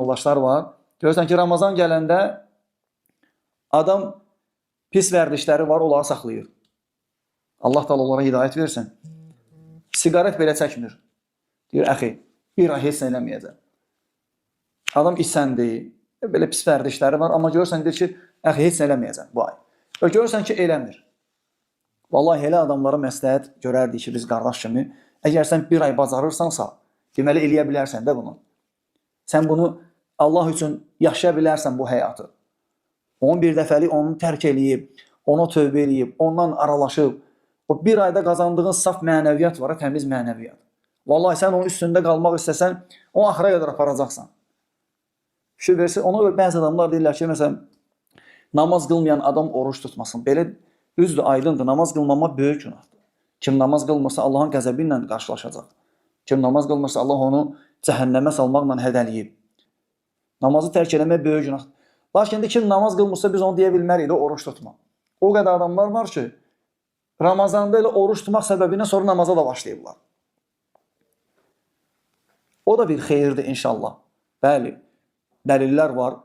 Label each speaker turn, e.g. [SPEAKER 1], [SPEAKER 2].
[SPEAKER 1] yoldaşlar var. Görürsən ki, Ramazan gələndə adam pis vərdişləri var, onları saxlayır. Allah da onlara hidayət versin. Siqaret belə çəkmir. Deyir, əxi, bir ay heç nə eləməyəcək. Adam içsəndir, belə pis vərdişləri var, amma görürsən, deyir ki, əxi, heç nə eləməyəcək bu ay. Və görürsən ki, eləmir. Vallahi elə adamlara məsləhət görərdik ki, biz qardaş kimi, əgər sən bir ay bacarırsansa, deməli, eləyə bilərsən də bunu. Sən bunu Allah üçün yaşaya bilərsən bu həyatı. Onun bir dəfəlik onu tərk eləyib, ona tövbə eləyib, ondan aralaşıb, o bir ayda qazandığın saf mənəviyyat var, təmiz mənəviyyat. Vallahi sən onun üstündə qalmaq istəsən, onu axıra qədər aparacaqsan. Şu versə, ona bəzi adamlar deyirlər ki, məsələn, namaz qılmayan adam oruç tutmasın. Belə düzdür, aydındır, namaz qılmamaq böyük günahdır. Kim namaz qılmasa Allahın qəzəbi ilə qarşılaşacaq. Kim namaz qılmasa Allah onu cəhənnəmə salmaqla hədəliyib. Namazı tərk eləmək böyük günahdır. Lakin kim namaz qılmırsa biz onu deyə bilmərik də oruç tutma. O qədər adamlar var ki, Ramazanda elə oruç tutmaq səbəbindən sonra namaza da başlayırlar. O da bir xeyirdir inşallah. Bəli, dəlillər var.